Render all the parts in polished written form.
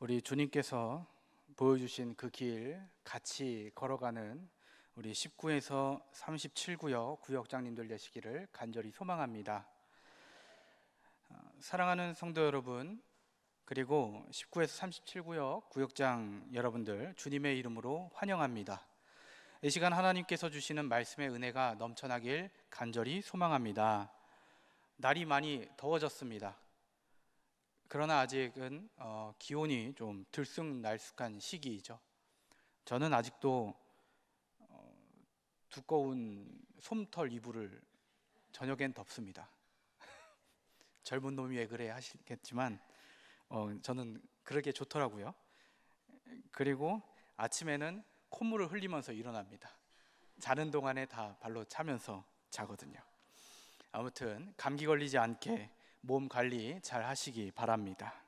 우리 주님께서 보여주신 그 길 같이 걸어가는 우리 19에서 37구역 구역장님들 되시기를 간절히 소망합니다. 사랑하는 성도 여러분, 그리고 19에서 37구역 구역장 여러분들 주님의 이름으로 환영합니다. 이 시간 하나님께서 주시는 말씀의 은혜가 넘쳐나길 간절히 소망합니다. 날이 많이 더워졌습니다. 그러나 아직은 기온이 좀 들쑥날쑥한 시기이죠. 저는 아직도 두꺼운 솜털 이불을 저녁엔 덮습니다. 젊은 놈이 왜 그래 하시겠지만 저는 그러게 좋더라고요. 그리고 아침에는 콧물을 흘리면서 일어납니다. 자는 동안에 다 발로 차면서 자거든요. 아무튼 감기 걸리지 않게 몸 관리 잘 하시기 바랍니다.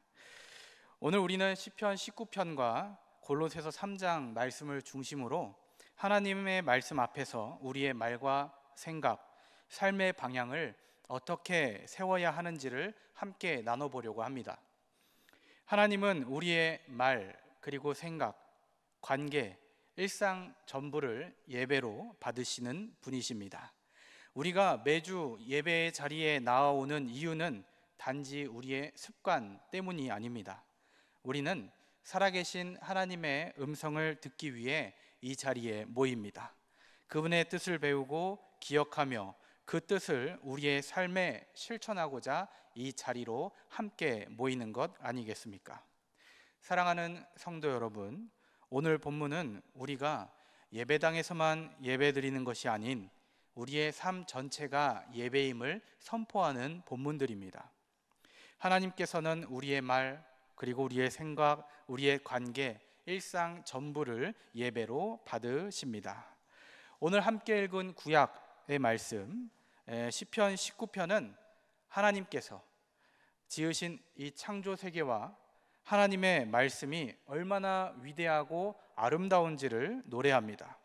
오늘 우리는 시편 19편과 골로새서 3장 말씀을 중심으로 하나님의 말씀 앞에서 우리의 말과 생각, 삶의 방향을 어떻게 세워야 하는지를 함께 나눠보려고 합니다. 하나님은 우리의 말, 그리고 생각, 관계, 일상 전부를 예배로 받으시는 분이십니다. 우리가 매주 예배의 자리에 나아오는 이유는 단지 우리의 습관 때문이 아닙니다. 우리는 살아계신 하나님의 음성을 듣기 위해 이 자리에 모입니다. 그분의 뜻을 배우고 기억하며 그 뜻을 우리의 삶에 실천하고자 이 자리로 함께 모이는 것 아니겠습니까? 사랑하는 성도 여러분, 오늘 본문은 우리가 예배당에서만 예배드리는 것이 아닌 우리의 삶 전체가 예배임을 선포하는 본문들입니다. 하나님께서는 우리의 말, 그리고 우리의 생각, 우리의 관계, 일상 전부를 예배로 받으십니다. 오늘 함께 읽은 구약의 말씀 시편 19편은 하나님께서 지으신 이 창조 세계와 하나님의 말씀이 얼마나 위대하고 아름다운지를 노래합니다.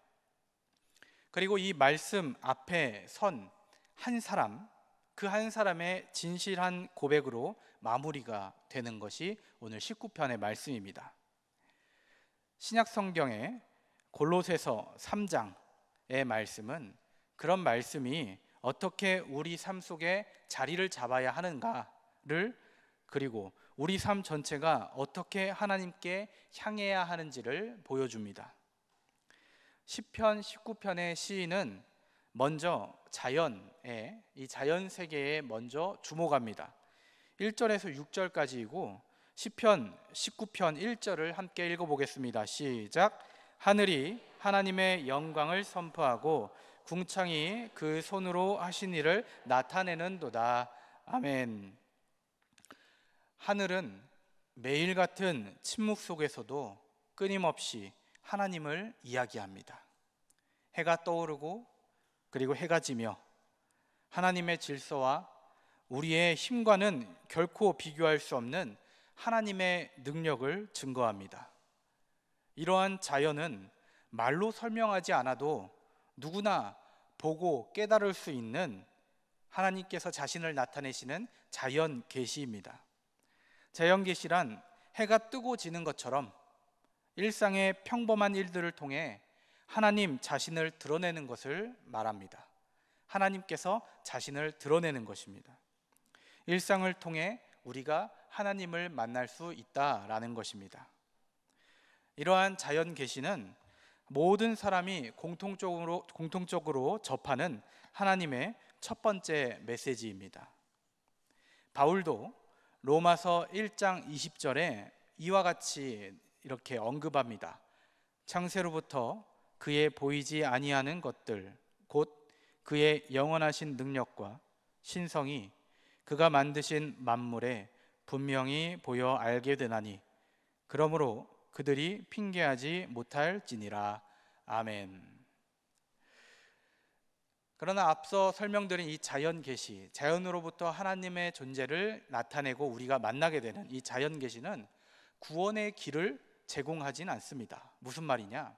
그리고 이 말씀 앞에 선 한 사람, 그 한 사람의 진실한 고백으로 마무리가 되는 것이 오늘 19편의 말씀입니다. 신약 성경의 골로새서 3장의 말씀은 그런 말씀이 어떻게 우리 삶 속에 자리를 잡아야 하는가를, 그리고 우리 삶 전체가 어떻게 하나님께 향해야 하는지를 보여줍니다. 시편 19편의 시인은 먼저 이 자연 세계에 먼저 주목합니다. 1절에서 6절까지이고 시편 19편 1절을 함께 읽어보겠습니다. 시작. 하늘이 하나님의 영광을 선포하고 궁창이 그 손으로 하신 일을 나타내는도다. 아멘. 하늘은 매일 같은 침묵 속에서도 끊임없이 하나님을 이야기합니다. 해가 떠오르고 그리고 해가 지며 하나님의 질서와 우리의 힘과는 결코 비교할 수 없는 하나님의 능력을 증거합니다. 이러한 자연은 말로 설명하지 않아도 누구나 보고 깨달을 수 있는 하나님께서 자신을 나타내시는 자연 계시입니다. 자연 계시란 해가 뜨고 지는 것처럼 일상의 평범한 일들을 통해 하나님 자신을 드러내는 것을 말합니다. 하나님께서 자신을 드러내는 것입니다. 일상을 통해 우리가 하나님을 만날 수 있다라는 것입니다. 이러한 자연 계시는 모든 사람이 공통적으로 접하는 하나님의 첫 번째 메시지입니다. 바울도 로마서 1장 20절에 이와 같이 이렇게 언급합니다. 창세로부터 그의 보이지 아니하는 것들, 곧 그의 영원하신 능력과 신성이 그가 만드신 만물에 분명히 보여 알게 되나니 그러므로 그들이 핑계하지 못할지니라. 아멘. 그러나 앞서 설명드린 이 자연 계시, 자연으로부터 하나님의 존재를 나타내고 우리가 만나게 되는 이 자연 계시는 구원의 길을 제공하진 않습니다. 무슨 말이냐?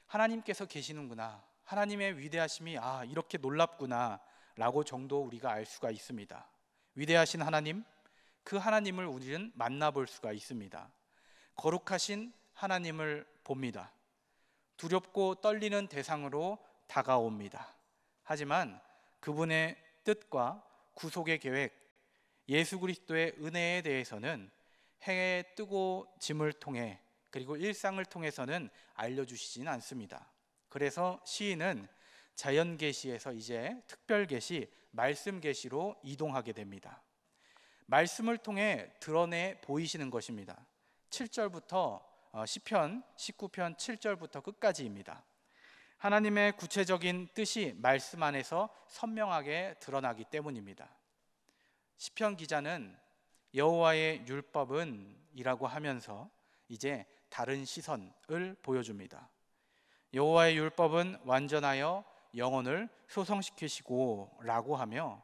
하나님께서 계시는구나, 하나님의 위대하심이 이렇게 놀랍구나 라고 정도 우리가 알 수가 있습니다. 위대하신 하나님, 그 하나님을 우리는 만나볼 수가 있습니다. 거룩하신 하나님을 봅니다. 두렵고 떨리는 대상으로 다가옵니다. 하지만 그분의 뜻과 구속의 계획, 예수 그리스도의 은혜에 대해서는 해에 뜨고 짐을 통해 그리고 일상을 통해서는 알려주시진 않습니다. 그래서 시인은 자연 계시에서 이제 특별 계시, 말씀 계시로 이동하게 됩니다. 말씀을 통해 드러내 보이시는 것입니다. 7절부터 시편 19편 7절부터 끝까지입니다. 하나님의 구체적인 뜻이 말씀 안에서 선명하게 드러나기 때문입니다. 시편 기자는 여호와의 율법은 이라고 하면서 이제 다른 시선을 보여줍니다. 여호와의 율법은 완전하여 영혼을 소성시키시고 라고 하며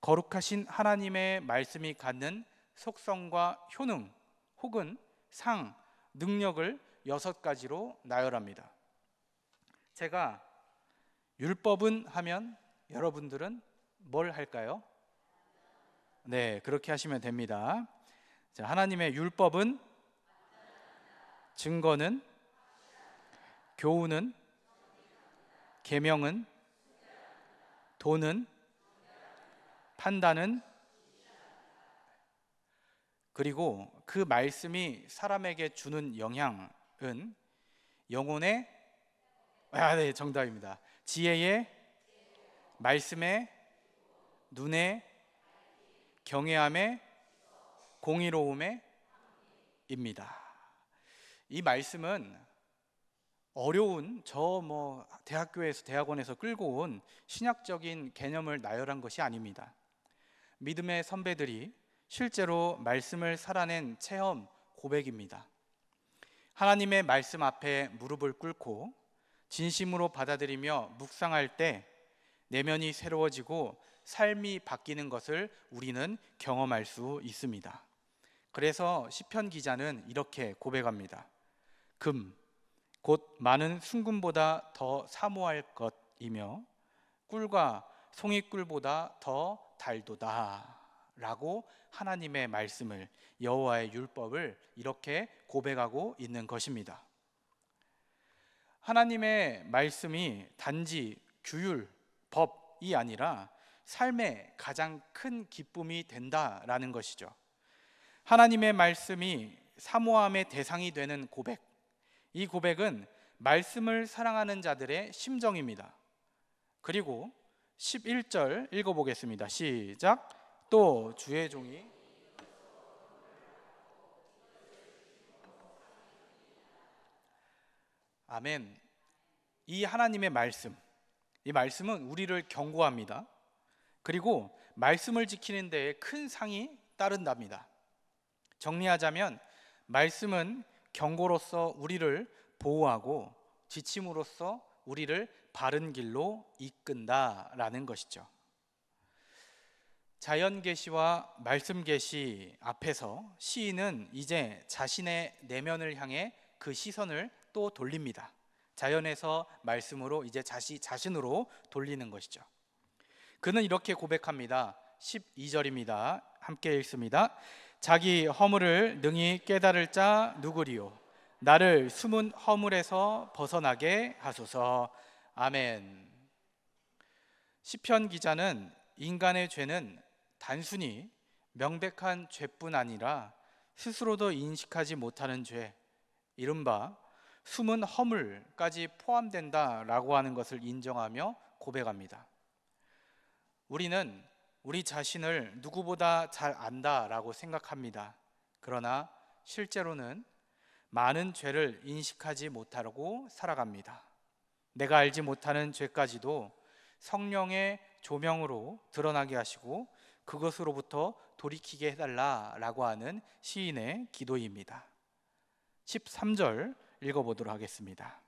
거룩하신 하나님의 말씀이 갖는 속성과 효능 혹은 상, 능력을 6가지로 나열합니다. 제가 율법은 하면 여러분들은 뭘 할까요? 네, 그렇게 하시면 됩니다. 자, 하나님의 율법은, 증거는, 교훈은, 계명은, 도는, 판단은, 그리고 그 말씀이 사람에게 주는 영향은 영혼의 네, 정답입니다. 지혜의, 말씀의, 눈의, 경외함의, 공의로움의 입니다. 이 말씀은 어려운 대학교에서 대학원에서 끌고 온 신학적인 개념을 나열한 것이 아닙니다. 믿음의 선배들이 실제로 말씀을 살아낸 체험 고백입니다. 하나님의 말씀 앞에 무릎을 꿇고 진심으로 받아들이며 묵상할 때 내면이 새로워지고 삶이 바뀌는 것을 우리는 경험할 수 있습니다. 그래서 시편 기자는 이렇게 고백합니다. 금, 곧 많은 순금보다 더 사모할 것이며 꿀과 송이꿀보다 더 달도다 라고 하나님의 말씀을, 여호와의 율법을 이렇게 고백하고 있는 것입니다. 하나님의 말씀이 단지 규율, 법이 아니라 삶의 가장 큰 기쁨이 된다라는 것이죠. 하나님의 말씀이 사모함의 대상이 되는 고백, 이 고백은 말씀을 사랑하는 자들의 심정입니다. 그리고 11절 읽어보겠습니다. 시작. 또 주의 종이 아멘. 이 하나님의 말씀, 이 말씀은 우리를 경고합니다. 그리고 말씀을 지키는 데에 큰 상이 따른답니다. 정리하자면 말씀은 경고로서 우리를 보호하고 지침으로써 우리를 바른 길로 이끈다라는 것이죠. 자연 계시와 말씀 계시 앞에서 시인은 이제 자신의 내면을 향해 그 시선을 또 돌립니다. 자연에서 말씀으로 이제 자신으로 돌리는 것이죠. 그는 이렇게 고백합니다. 12절입니다. 함께 읽습니다. 자기 허물을 능히 깨달을 자 누구리요? 나를 숨은 허물에서 벗어나게 하소서. 아멘. 시편 기자는 인간의 죄는 단순히 명백한 죄뿐 아니라 스스로도 인식하지 못하는 죄, 이른바 숨은 허물까지 포함된다라고 하는 것을 인정하며 고백합니다. 우리는 우리 자신을 누구보다 잘 안다라고 생각합니다. 그러나 실제로는 많은 죄를 인식하지 못하고 살아갑니다. 내가 알지 못하는 죄까지도 성령의 조명으로 드러나게 하시고 그것으로부터 돌이키게 해달라라고 하는 시인의 기도입니다. 13절 읽어보도록 하겠습니다.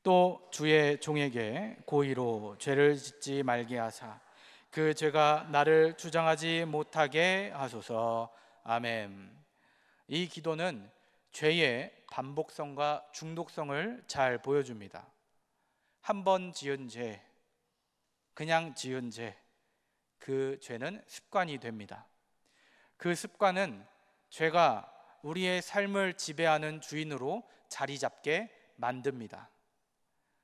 또 주의 종에게 고의로 죄를 짓지 말게 하사 그 죄가 나를 주장하지 못하게 하소서. 아멘. 이 기도는 죄의 반복성과 중독성을 잘 보여줍니다. 한 번 지은 죄, 그냥 지은 죄, 그 죄는 습관이 됩니다. 그 습관은 죄가 우리의 삶을 지배하는 주인으로 자리 잡게 만듭니다.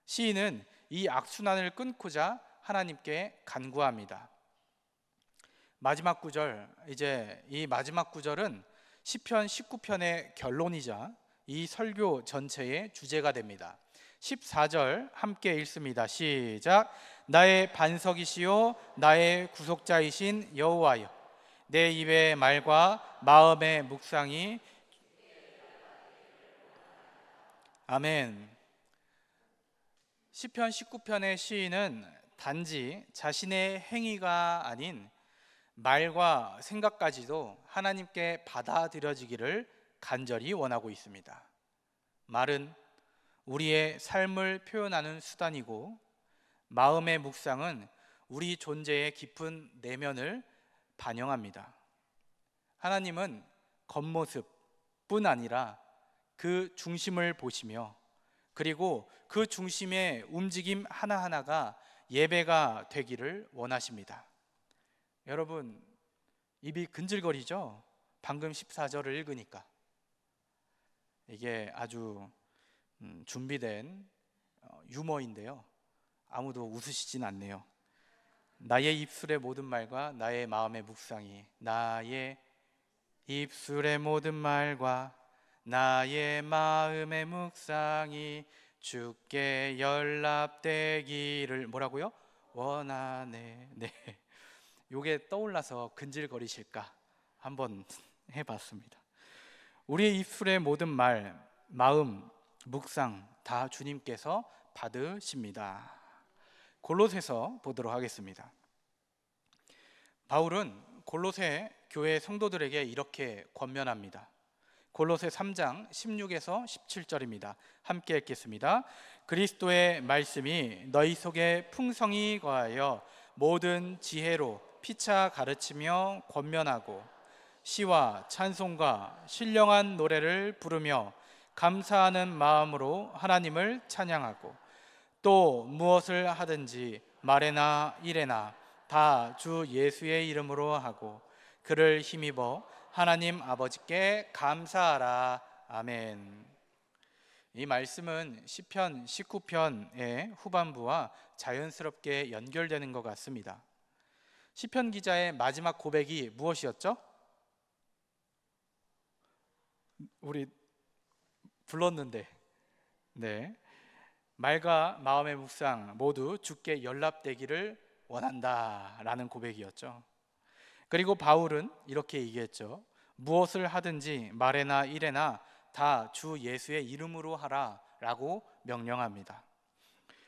시인은 이 악순환을 끊고자 하나님께 간구합니다. 마지막 구절, 이제 이 마지막 구절은 시편 19편의 결론이자 이 설교 전체의 주제가 됩니다. 14절 함께 읽습니다. 시작. 나의 반석이시요 나의 구속자이신 여호와여, 내 입의 말과 마음의 묵상이. 아멘. 시편 19편의 시인은 단지 자신의 행위가 아닌 말과 생각까지도 하나님께 받아들여지기를 간절히 원하고 있습니다. 말은 우리의 삶을 표현하는 수단이고, 마음의 묵상은 우리 존재의 깊은 내면을 반영합니다. 하나님은 겉모습뿐 아니라 그 중심을 보시며, 그리고 그 중심의 움직임 하나하나가 예배가 되기를 원하십니다. 여러분, 입이 근질거리죠? 방금 14절을 읽으니까. 이게 아주 준비된 유머인데요, 아무도 웃으시진 않네요. 나의 입술의 모든 말과 나의 마음의 묵상이, 나의 입술의 모든 말과 나의 마음의 묵상이 주께 연락되기를 뭐라고요? 원하네. 네, 요게 떠올라서 근질거리실까 한번 해봤습니다. 우리의 입술의 모든 말, 마음, 묵상 다 주님께서 받으십니다. 골로새서 보도록 하겠습니다. 바울은 골로새 교회 성도들에게 이렇게 권면합니다. 골로새 3장 16에서 17절입니다. 함께 읽겠습니다. 그리스도의 말씀이 너희 속에 풍성히 거하여 모든 지혜로 피차 가르치며 권면하고, 시와 찬송과 신령한 노래를 부르며 감사하는 마음으로 하나님을 찬양하고, 또 무엇을 하든지 말에나 일에나 다 주 예수의 이름으로 하고 그를 힘입어 하나님 아버지께 감사하라. 아멘. 이 말씀은 시편 19편의 후반부와 자연스럽게 연결되는 것 같습니다. 시편 기자의 마지막 고백이 무엇이었죠? 우리 불렀는데, 네, 말과 마음의 묵상 모두 주께 연락되기를 원한다 라는 고백이었죠. 그리고 바울은 이렇게 얘기했죠. 무엇을 하든지 말에나 일에나 다 주 예수의 이름으로 하라 라고 명령합니다.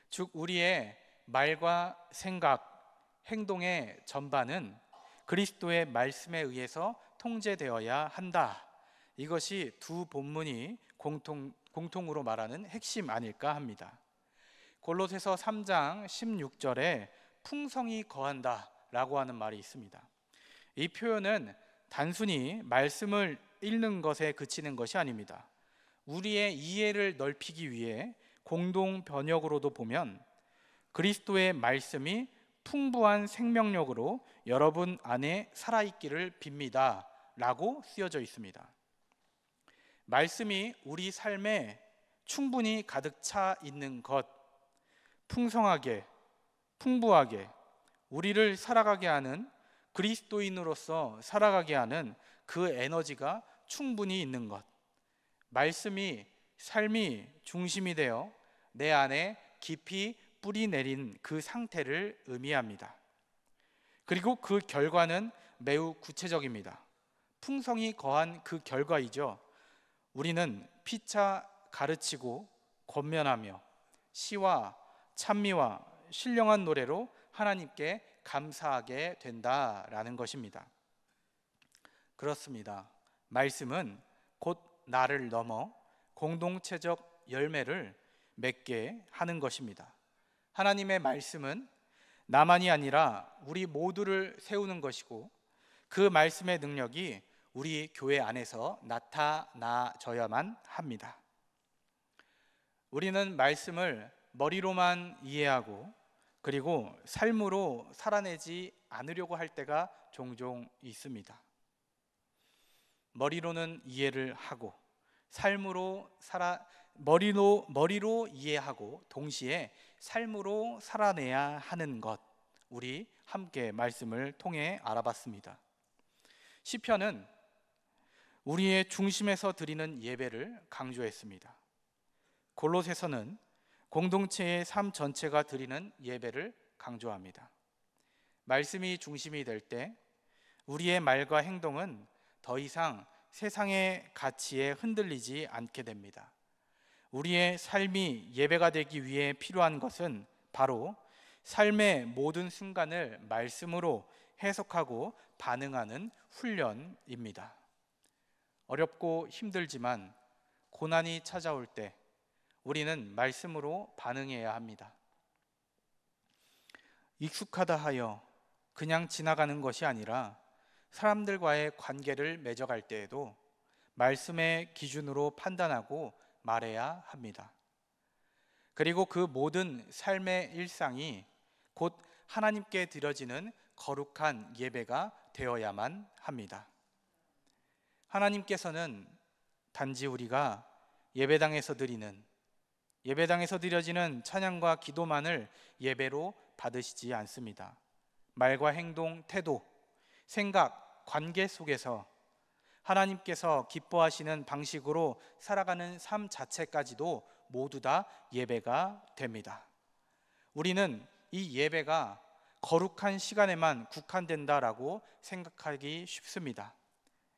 즉 우리의 말과 생각, 행동의 전반은 그리스도의 말씀에 의해서 통제되어야 한다. 이것이 두 본문이 공통으로 말하는 핵심 아닐까 합니다. 골로새서 3장 16절에 풍성히 거한다 라고 하는 말이 있습니다. 이 표현은 단순히 말씀을 읽는 것에 그치는 것이 아닙니다. 우리의 이해를 넓히기 위해 공동 번역으로도 보면 그리스도의 말씀이 풍부한 생명력으로 여러분 안에 살아있기를 빕니다 라고 쓰여져 있습니다. 말씀이 우리 삶에 충분히 가득 차 있는 것, 풍성하게, 풍부하게 우리를 살아가게 하는, 그리스도인으로서 살아가게 하는 그 에너지가 충분히 있는 것, 말씀이 삶이 중심이 되어 내 안에 깊이 뿌리 내린 그 상태를 의미합니다. 그리고 그 결과는 매우 구체적입니다. 풍성이 거한 그 결과이죠. 우리는 피차 가르치고 권면하며 시와 찬미와 신령한 노래로 하나님께 감사하게 된다라는 것입니다. 그렇습니다. 말씀은 곧 나를 넘어 공동체적 열매를 맺게 하는 것입니다. 하나님의 말씀은 나만이 아니라 우리 모두를 세우는 것이고, 그 말씀의 능력이 우리 교회 안에서 나타나져야만 합니다. 우리는 말씀을 머리로만 이해하고 그리고 삶으로 살아내지 않으려고 할 때가 종종 있습니다. 머리로는 이해를 하고 머리로 이해하고 동시에 삶으로 살아내야 하는 것, 우리 함께 말씀을 통해 알아봤습니다. 시편은 우리의 중심에서 드리는 예배를 강조했습니다. 골로새서는 공동체의 삶 전체가 드리는 예배를 강조합니다. 말씀이 중심이 될 때 우리의 말과 행동은 더 이상 세상의 가치에 흔들리지 않게 됩니다. 우리의 삶이 예배가 되기 위해 필요한 것은 바로 삶의 모든 순간을 말씀으로 해석하고 반응하는 훈련입니다. 어렵고 힘들지만 고난이 찾아올 때 우리는 말씀으로 반응해야 합니다. 익숙하다 하여 그냥 지나가는 것이 아니라 사람들과의 관계를 맺어갈 때에도 말씀의 기준으로 판단하고 말해야 합니다. 그리고 그 모든 삶의 일상이 곧 하나님께 드려지는 거룩한 예배가 되어야만 합니다. 하나님께서는 단지 우리가 예배당에서 드려지는 찬양과 기도만을 예배로 받으시지 않습니다. 말과 행동, 태도, 생각, 관계 속에서 하나님께서 기뻐하시는 방식으로 살아가는 삶 자체까지도 모두 다 예배가 됩니다. 우리는 이 예배가 거룩한 시간에만 국한된다라고 생각하기 쉽습니다.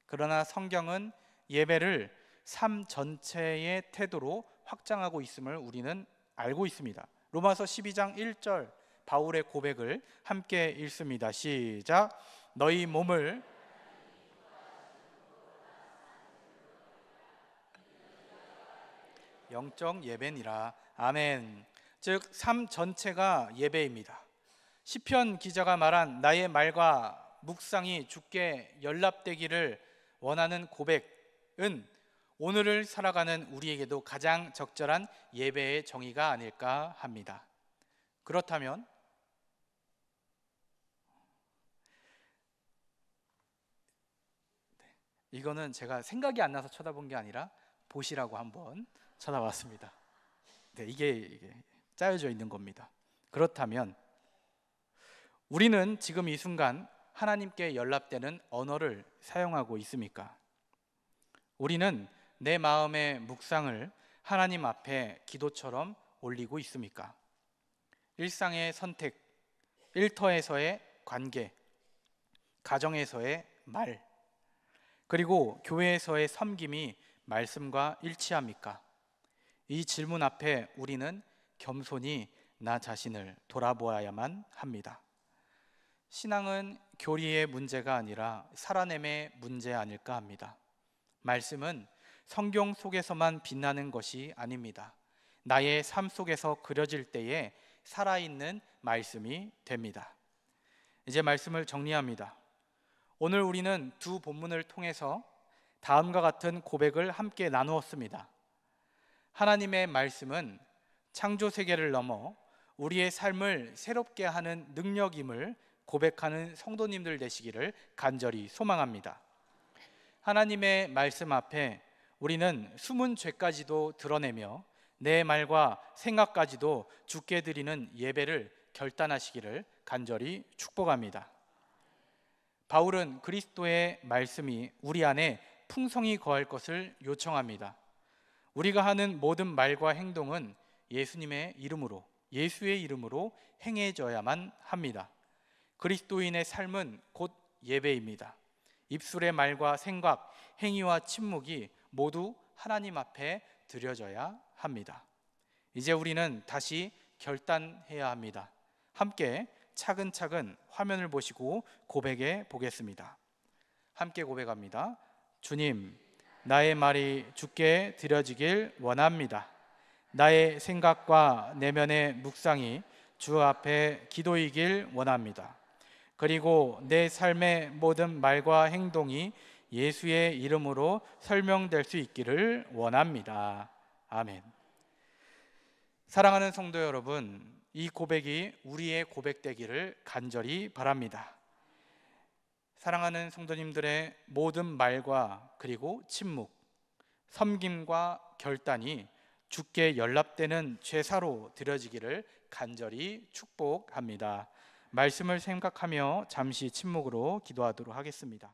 그러나 성경은 예배를 삶 전체의 태도로 확장하고 있음을 우리는 알고 있습니다. 로마서 12장 1절 바울의 고백을 함께 읽습니다. 시작. 너희 몸을 영적 예배니라. 아멘. 즉 삶 전체가 예배입니다. 시편 기자가 말한 나의 말과 묵상이 주께 연락되기를 원하는 고백은 오늘을 살아가는 우리에게도 가장 적절한 예배의 정의가 아닐까 합니다. 그렇다면 이거는 제가 생각이 안 나서 쳐다본 게 아니라 보시라고 한번 쳐다봤습니다. 이게 짜여져 있는 겁니다. 그렇다면 우리는 지금 이 순간 하나님께 연락되는 언어를 사용하고 있습니까? 우리는 내 마음의 묵상을 하나님 앞에 기도처럼 올리고 있습니까? 일상의 선택, 일터에서의 관계, 가정에서의 말, 그리고 교회에서의 섬김이 말씀과 일치합니까? 이 질문 앞에 우리는 겸손히 나 자신을 돌아보아야만 합니다. 신앙은 교리의 문제가 아니라 살아냄의 문제 아닐까 합니다. 말씀은 성경 속에서만 빛나는 것이 아닙니다. 나의 삶 속에서 그려질 때에 살아있는 말씀이 됩니다. 이제 말씀을 정리합니다. 오늘 우리는 두 본문을 통해서 다음과 같은 고백을 함께 나누었습니다. 하나님의 말씀은 창조 세계를 넘어 우리의 삶을 새롭게 하는 능력임을 고백하는 성도님들 되시기를 간절히 소망합니다. 하나님의 말씀 앞에 우리는 숨은 죄까지도 드러내며 내 말과 생각까지도 주께 드리는 예배를 결단하시기를 간절히 축복합니다. 바울은 그리스도의 말씀이 우리 안에 풍성히 거할 것을 요청합니다. 우리가 하는 모든 말과 행동은 예수님의 이름으로, 예수의 이름으로 행해져야만 합니다. 그리스도인의 삶은 곧 예배입니다. 입술의 말과 생각, 행위와 침묵이 모두 하나님 앞에 드려져야 합니다. 이제 우리는 다시 결단해야 합니다. 함께 차근차근 화면을 보시고 고백해 보겠습니다. 함께 고백합니다. 주님, 나의 말이 주께 드려지길 원합니다. 나의 생각과 내면의 묵상이 주 앞에 기도이길 원합니다. 그리고 내 삶의 모든 말과 행동이 예수의 이름으로 설명될 수 있기를 원합니다. 아멘. 사랑하는 성도 여러분, 이 고백이 우리의 고백되기를 간절히 바랍니다. 사랑하는 성도님들의 모든 말과 그리고 침묵, 섬김과 결단이 주께 연락되는 제사로 드려지기를 간절히 축복합니다. 말씀을 생각하며 잠시 침묵으로 기도하도록 하겠습니다.